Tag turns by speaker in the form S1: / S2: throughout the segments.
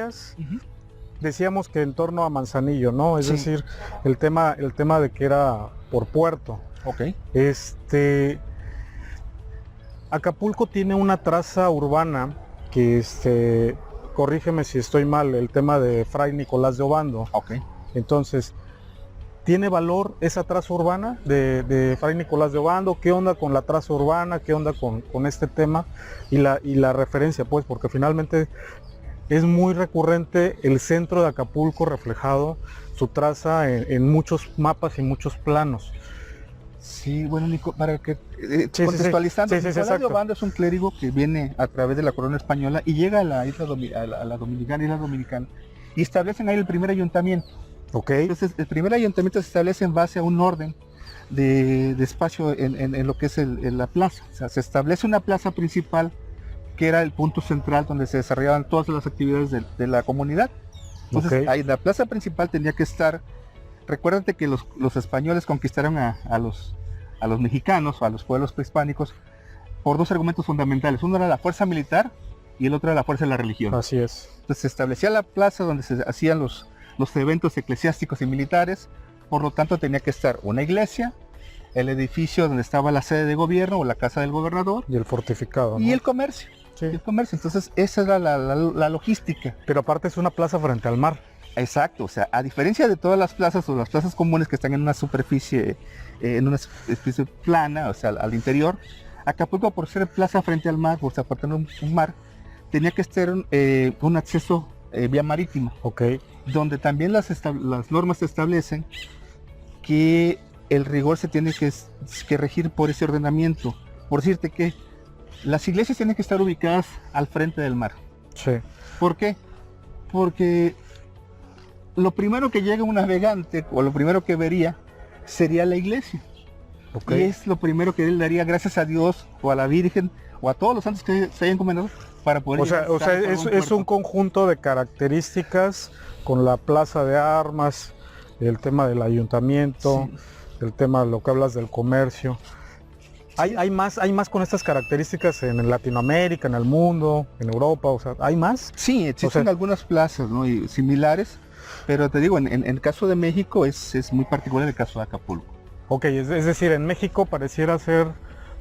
S1: playas, decíamos que en torno a Manzanillo, ¿no? Es
S2: Sí.
S1: decir, el tema de que era por puerto.
S2: Ok.
S1: Acapulco tiene una traza urbana que, corrígeme si estoy mal, el tema de Fray Nicolás de Obando.
S2: Ok.
S1: Entonces, ¿tiene valor esa traza urbana de Fray Nicolás de Obando? ¿Qué onda con la traza urbana? ¿Qué onda con este tema? Y la referencia, pues, porque finalmente es muy recurrente el centro de Acapulco reflejado, su traza en muchos mapas y muchos planos.
S2: Sí, bueno, Nico, para que
S1: Sí,
S2: contextualizando,
S1: sí, sí,
S2: Nicolás de
S1: exacto.
S2: Obando es un clérigo que viene a través de la corona española y llega a la isla isla dominicana, y establecen ahí el primer ayuntamiento.
S1: Ok,
S2: Entonces, el primer ayuntamiento se establece en base a un orden de espacio en lo que es la plaza. O sea, se establece una plaza principal que era el punto central donde se desarrollaban todas las actividades de la comunidad. Entonces,
S1: ok.
S2: ahí la plaza principal tenía que estar. Recuérdate que los españoles conquistaron a los mexicanos, a los pueblos prehispánicos, por dos argumentos fundamentales. Uno era la fuerza militar y el otro era la fuerza de la religión.
S1: Así es.
S2: Entonces se establecía la plaza donde se hacían los eventos eclesiásticos y militares, por lo tanto tenía que estar una iglesia, el edificio donde estaba la sede de gobierno o la casa del gobernador,
S1: Y el fortificado, ¿no?
S2: y el comercio.
S1: Sí.
S2: El comercio. Entonces esa era la logística.
S1: Pero aparte es una plaza frente al mar.
S2: Exacto, o sea, a diferencia de todas las plazas o las plazas comunes que están en una superficie plana, o sea, al interior, Acapulco, por ser plaza frente al mar, por ser parte de un mar, tenía que estar un acceso vía marítimo,
S1: Ok,
S2: donde también las normas establecen que el rigor se tiene que regir por ese ordenamiento. Por decirte que las iglesias tienen que estar ubicadas al frente del mar.
S1: sí.
S2: ¿Por qué? Porque lo primero que llega un navegante, o lo primero que vería, sería la iglesia.
S1: Ok.
S2: Y es lo primero que él daría gracias a Dios, o a la Virgen, o a todos los santos que se hayan encomendado, para poder
S1: O sea,
S2: llegar a
S1: es
S2: puerto.
S1: un conjunto de características con la plaza de armas, el tema del ayuntamiento,
S2: Sí.
S1: el tema de lo que hablas del comercio. Hay más con estas características en Latinoamérica, en el mundo, en Europa, o sea, ¿hay más?
S2: Sí, existen
S1: O sea,
S2: algunas plazas, ¿no? Y similares, pero te digo, en el caso de México es muy particular el caso de Acapulco.
S1: Ok, es decir, en México pareciera ser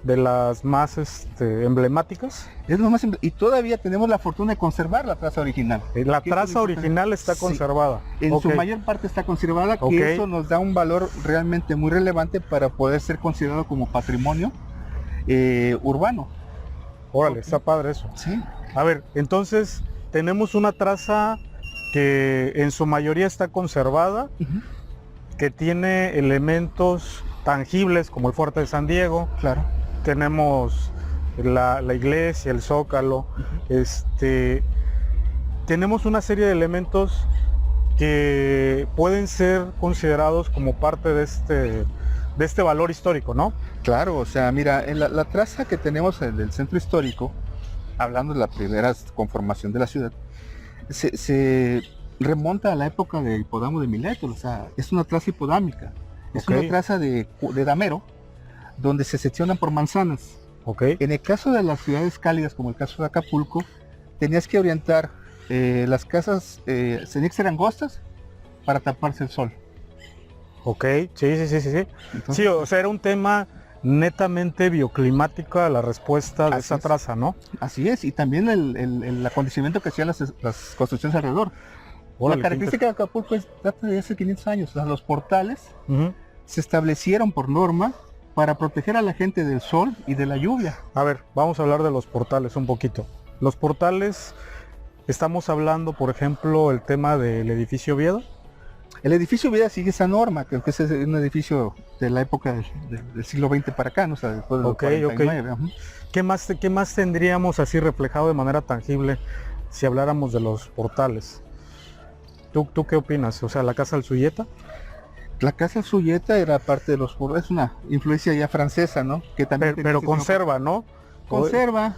S1: de las más emblemáticas.
S2: Es lo más y todavía tenemos la fortuna de conservar la traza original.
S1: La
S2: Que es
S1: traza
S2: lo importante.
S1: original está
S2: Sí.
S1: conservada.
S2: En
S1: Ok,
S2: su mayor parte está conservada, que
S1: Ok.
S2: eso nos da un valor realmente muy relevante para poder ser considerado como patrimonio urbano.
S1: órale, está padre eso.
S2: Sí,
S1: A ver, entonces tenemos una traza que en su mayoría está conservada, que tiene elementos tangibles como el Fuerte de San Diego,
S2: claro.
S1: tenemos la iglesia, el Zócalo, tenemos una serie de elementos que pueden ser considerados como parte de este valor histórico, ¿no?
S2: Claro, o sea, mira, en la traza que tenemos del centro histórico, hablando de la primera conformación de la ciudad, se remonta a la época del hipódamo de Mileto, o sea, es una traza hipodámica, es
S1: Ok.
S2: una traza de damero, donde se seccionan por manzanas.
S1: Ok,
S2: En el caso de las ciudades cálidas, como el caso de Acapulco, tenías que orientar las casas, tenían que ser angostas para taparse el sol.
S1: ok, sí.
S2: Entonces,
S1: Sí, o sea, era un tema netamente bioclimático a la respuesta de
S2: Así
S1: esa
S2: es.
S1: traza, ¿no?
S2: así es, y también el acondicionamiento que hacían las construcciones alrededor.
S1: Órale,
S2: La característica de Acapulco data de hace 500 años. O sea, los portales
S1: Ujú.
S2: se establecieron por norma para proteger a la gente del sol y de la lluvia.
S1: A ver, vamos a hablar de los portales un poquito. Los portales, estamos hablando, por ejemplo, el tema del edificio Oviedo.
S2: El edificio Vida sigue esa norma, que es un edificio de la época del siglo XX para acá, ¿no? O sea, después del
S1: Ok,
S2: 49.
S1: ok. ¿Qué más tendríamos así reflejado de manera tangible si habláramos de los portales? ¿Tú qué opinas? O sea, la casa Alsuyeta.
S2: La casa Suyeta era parte de los portales, es una influencia ya francesa, ¿no? Que también
S1: Pero conserva, ¿no?
S2: conserva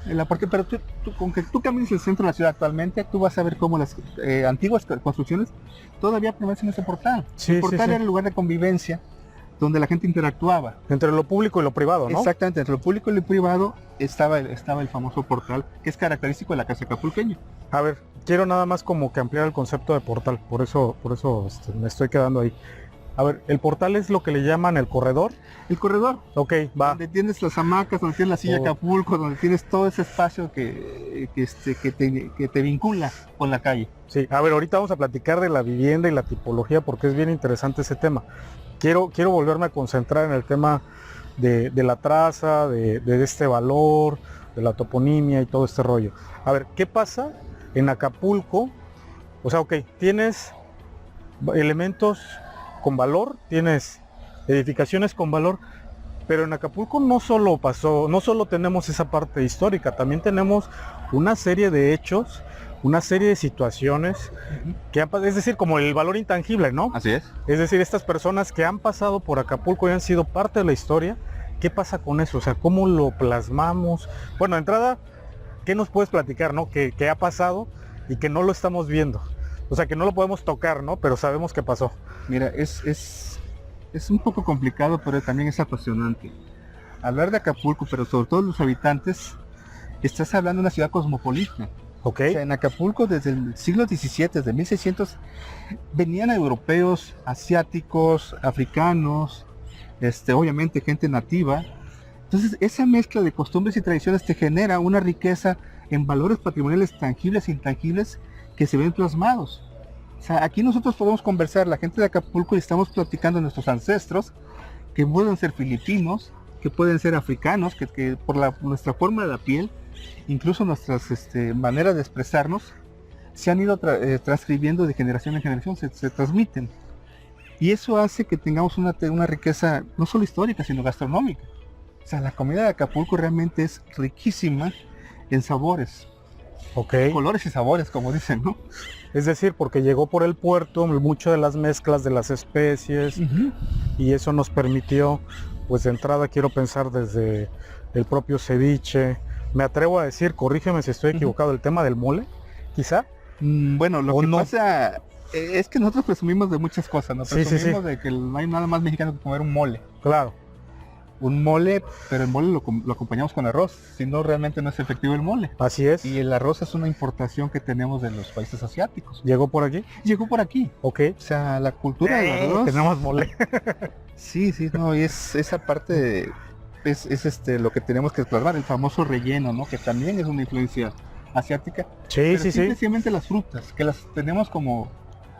S2: pero con que tú camines el centro de la ciudad actualmente, tú vas a ver cómo las antiguas construcciones todavía permanecen en ese portal.
S1: Sí,
S2: El portal
S1: sí.
S2: era el lugar de convivencia donde la gente interactuaba.
S1: Entre lo público y lo privado, ¿no?
S2: Exactamente, entre lo público y lo privado estaba el famoso portal, que es característico de la casa acapulqueña.
S1: A ver, quiero nada más como que ampliar el concepto de portal, por eso me estoy quedando ahí. A ver, el portal es lo que le llaman el corredor.
S2: El corredor,
S1: Ok, va.
S2: donde tienes las hamacas, donde tienes la silla Acapulco, donde tienes todo ese espacio que te vincula con la calle.
S1: Sí, a ver, ahorita vamos a platicar de la vivienda y la tipología porque es bien interesante ese tema. Quiero volverme a concentrar en el tema de la traza, de este valor, de la toponimia y todo este rollo. A ver, ¿qué pasa en Acapulco? O sea, ok, tienes elementos con valor, tienes edificaciones con valor, pero en Acapulco no solo tenemos esa parte histórica, también tenemos una serie de hechos, una serie de situaciones que es decir, como el valor intangible, ¿no?
S2: Así es.
S1: Es decir, estas personas que han pasado por Acapulco y han sido parte de la historia, ¿qué pasa con eso? O sea, ¿cómo lo plasmamos? Bueno, de entrada, ¿qué nos puedes platicar, no? ¿Qué ha pasado y que no lo estamos viendo? O sea, que no lo podemos tocar, ¿no? Pero sabemos que pasó.
S2: Mira, es un poco complicado, pero también es apasionante. Hablar de Acapulco, pero sobre todo los habitantes, estás hablando de una ciudad cosmopolita.
S1: Ok.
S2: O sea, en Acapulco desde el siglo XVII, desde 1600, venían europeos, asiáticos, africanos, obviamente gente nativa. Entonces esa mezcla de costumbres y tradiciones te genera una riqueza en valores patrimoniales tangibles e intangibles que se ven plasmados. O sea, aquí nosotros podemos conversar, la gente de Acapulco, y estamos platicando de nuestros ancestros, que pueden ser filipinos, que pueden ser africanos, que por nuestra forma de la piel, incluso nuestras maneras de expresarnos, se han ido transcribiendo de generación en generación, se transmiten. Y eso hace que tengamos una riqueza no solo histórica, sino gastronómica. O sea, la comida de Acapulco realmente es riquísima en sabores.
S1: Ok.
S2: Colores y sabores, como dicen, ¿no?
S1: Es decir, porque llegó por el puerto mucho de las mezclas de las especies y eso nos permitió, pues de entrada quiero pensar desde el propio ceviche. Me atrevo a decir, corrígeme si estoy equivocado, el tema del mole, quizá.
S2: Bueno, lo que pasa es que nosotros presumimos de muchas cosas, ¿no? Presumimos de que no hay nada más mexicano que comer un mole.
S1: Claro.
S2: Un mole, pero el mole lo acompañamos con arroz, si no realmente no es efectivo el mole.
S1: Así es.
S2: Y el arroz es una importación que tenemos de los países asiáticos.
S1: ¿Llegó por aquí?
S2: Llegó por aquí.
S1: Ok.
S2: O sea, la cultura del arroz.
S1: Tenemos mole.
S2: Sí, no, y es esa parte es lo que tenemos que plasmar, el famoso relleno, ¿no? Que también es una influencia asiática.
S1: Sí.
S2: Simplemente las frutas, que las tenemos como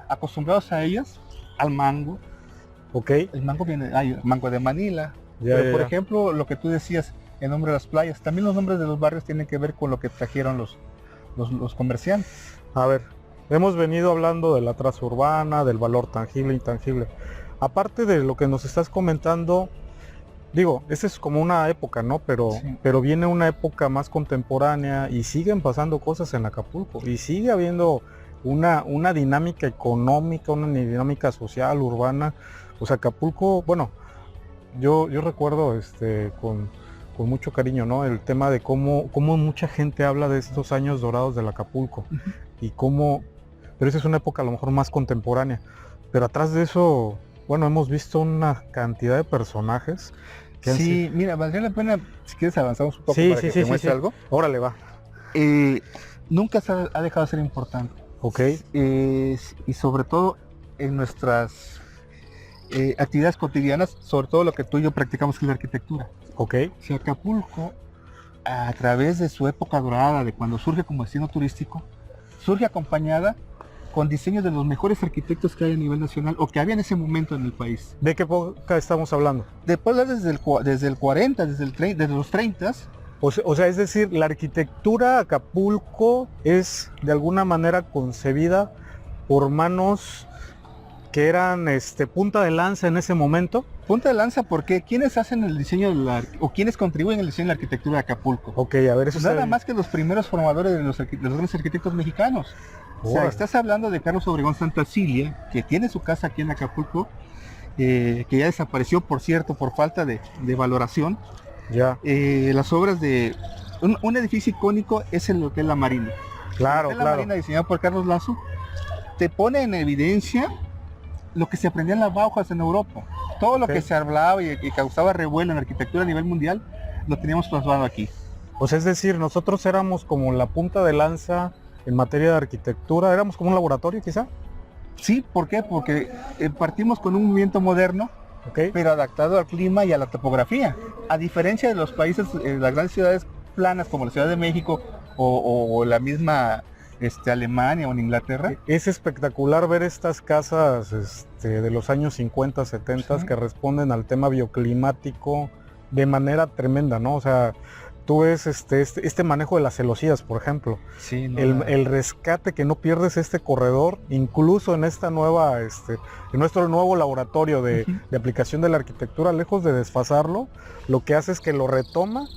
S2: acostumbrados a ellas, al mango.
S1: Ok.
S2: El mango hay mango de Manila. Pero por ejemplo, lo que tú decías, el nombre de las playas, también los nombres de los barrios tienen que ver con lo que trajeron los comerciantes.
S1: A ver, hemos venido hablando de la traza urbana, del valor tangible e intangible. Aparte de lo que nos estás comentando, digo, esa es como una época, ¿no? Pero viene una época más contemporánea y siguen pasando cosas en Acapulco y sigue habiendo una dinámica económica, una dinámica social, urbana. O sea, Acapulco, bueno, yo recuerdo con mucho cariño, ¿no? El tema de cómo mucha gente habla de estos años dorados del Acapulco y cómo, pero esa es una época a lo mejor más contemporánea, pero atrás de eso, bueno, hemos visto una cantidad de personajes que
S2: sí, mira, valdría la pena, si quieres avanzamos un poco para que te muestre algo.
S1: Órale, va.
S2: Nunca ha dejado de ser importante.
S1: Ok.
S2: Y sobre todo en nuestras actividades cotidianas, sobre todo lo que tú y yo practicamos, que es la arquitectura.
S1: Ok.
S2: Si Acapulco, a través de su época dorada, de cuando surge como destino turístico, surge acompañada con diseños de los mejores arquitectos que hay a nivel nacional o que había en ese momento en el país.
S1: ¿De qué época estamos hablando?
S2: Después desde el 40, desde los 30.
S1: O sea, es decir, la arquitectura Acapulco es de alguna manera concebida por manos que eran punta de lanza en ese momento.
S2: Punta de lanza porque ¿quiénes hacen el diseño o quiénes contribuyen al diseño de la arquitectura de Acapulco?
S1: Ok, a ver, eso
S2: nada más que los primeros formadores de los grandes arquitectos mexicanos. O sea, estás hablando de Carlos Obregón Santacilia, que tiene su casa aquí en Acapulco, que ya desapareció, por cierto, por falta de valoración.
S1: Ya.
S2: Las obras de un edificio icónico es el Hotel La Marina.
S1: Claro,
S2: el Hotel La Marina, diseñado por Carlos Lazo, te pone en evidencia lo que se aprendía en las Bauhaus en Europa. Todo lo
S1: Ok.
S2: que se hablaba y causaba revuelo en la arquitectura a nivel mundial, lo teníamos trasladado aquí.
S1: Pues es decir, nosotros éramos como la punta de lanza en materia de arquitectura, éramos como un laboratorio quizá.
S2: Sí, ¿por qué? Porque partimos con un movimiento moderno,
S1: Ok.
S2: pero adaptado al clima y a la topografía. A diferencia de los países, las grandes ciudades planas como la Ciudad de México o la misma Alemania o en Inglaterra.
S1: Es espectacular ver estas casas de los años 50, 70
S2: Sí.
S1: que responden al tema bioclimático de manera tremenda, ¿no? O sea, tú ves este manejo de las celosías, por ejemplo,
S2: Sí, no,
S1: el rescate que no pierdes este corredor, incluso en esta nueva, en nuestro nuevo laboratorio
S2: Ujú.
S1: de aplicación de la arquitectura, lejos de desfasarlo, lo que hace es que lo retoma,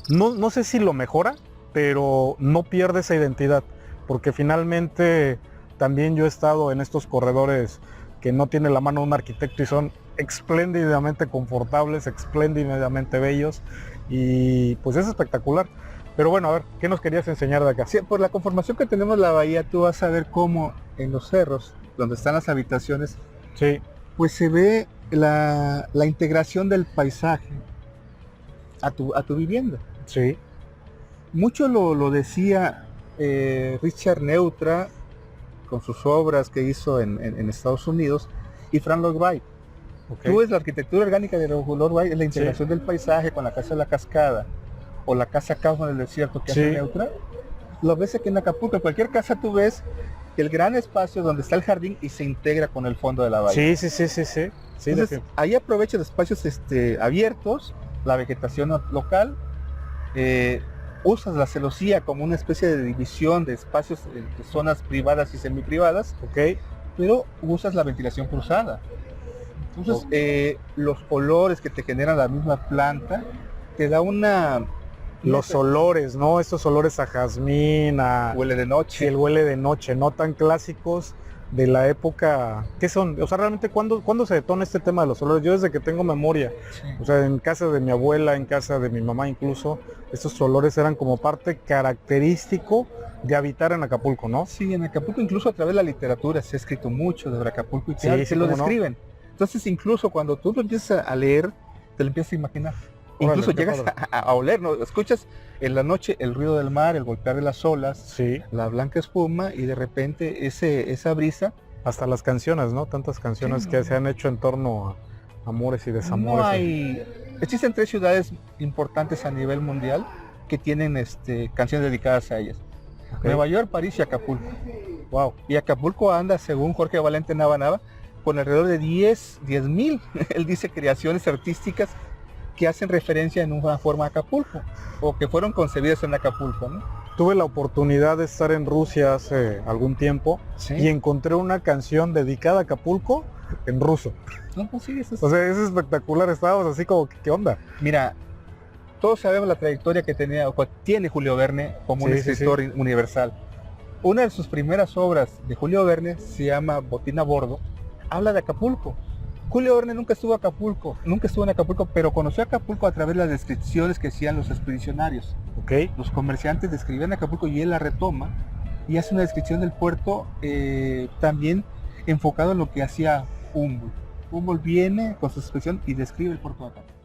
S1: no sé si lo mejora, pero no pierde esa identidad, porque finalmente también yo he estado en estos corredores que no tiene la mano un arquitecto y son espléndidamente confortables, espléndidamente bellos, y pues es espectacular. Pero bueno, a ver, ¿qué nos querías enseñar de acá?
S2: Sí, por la conformación que tenemos la bahía, tú vas a ver cómo en los cerros, donde están las habitaciones,
S1: Sí,
S2: pues se ve la integración del paisaje a tu vivienda.
S1: sí,
S2: Mucho lo decía Richard Neutra con sus obras que hizo en Estados Unidos y Frank Lloyd Wright.
S1: ok.
S2: Tú ves la arquitectura orgánica de Lloyd Wright, es la integración del paisaje con la casa de la cascada o la casa Kaufman del desierto que hace
S1: Sí.
S2: Neutra. Lo ves aquí en Acapulco, en cualquier casa tú ves el gran espacio donde está el jardín y se integra con el fondo de la bahía.
S1: Sí, sí, sí, sí, sí. Sí,
S2: Entonces, ahí aprovecha los espacios abiertos, la vegetación local, usas la celosía como una especie de división de espacios de zonas privadas y semiprivadas,
S1: ok.
S2: pero usas la ventilación cruzada. Entonces,
S1: Ok.
S2: los olores que te genera la misma planta, te da
S1: Los olores, ¿no? Estos olores a jazmín,
S2: huele de
S1: sí,
S2: noche.
S1: el huele de noche, no tan clásicos de la época. ¿Qué son? O sea, realmente, ¿cuándo se detona este tema de los olores? Yo desde que tengo memoria,
S2: Sí.
S1: o sea, en casa de mi abuela, en casa de mi mamá incluso, estos olores eran como parte característico de habitar en Acapulco, ¿no?
S2: Sí, en Acapulco incluso a través de la literatura se ha escrito mucho sobre Acapulco y
S1: Sí,
S2: te
S1: sí,
S2: lo
S1: cómo no.
S2: describen. Entonces incluso cuando tú lo empiezas a leer, te lo empiezas a imaginar.
S1: Órale,
S2: Incluso
S1: qué
S2: llegas
S1: padre.
S2: a oler, ¿no? Escuchas en la noche el ruido del mar, el golpear de las olas,
S1: Sí,
S2: la blanca espuma y de repente esa brisa.
S1: hasta las canciones, ¿no? Tantas canciones
S2: Sí,
S1: que
S2: no.
S1: se han hecho en torno a amores y desamores.
S2: No hay... Existen 3 ciudades importantes a nivel mundial que tienen canciones dedicadas a ellas.
S1: Ok.
S2: Nueva York, París y Acapulco.
S1: Wow.
S2: Y Acapulco anda, según Jorge Valente Nava, con alrededor de 10,000, él dice, creaciones artísticas que hacen referencia en una forma a Acapulco, o que fueron concebidas en Acapulco, ¿no?
S1: Tuve la oportunidad de estar en Rusia hace algún tiempo y encontré una canción dedicada a Acapulco en ruso.
S2: No, pues sí, eso es...
S1: O sea, es espectacular, estábamos así como, ¿qué onda?
S2: Mira, todos sabemos la trayectoria que tenía, o que tiene Julio Verne como un
S1: Sí, sí,
S2: escritor universal. Una de sus primeras obras de Julio Verne se llama Botín a bordo, habla de Acapulco. Julio Verne nunca estuvo en Acapulco, pero conoció Acapulco a través de las descripciones que hacían los expedicionarios.
S1: Ok.
S2: Los comerciantes describían Acapulco y él la retoma y hace una descripción del puerto también enfocado en lo que hacía Humboldt. Humboldt viene con su expedición y describe el puerto de Acapulco.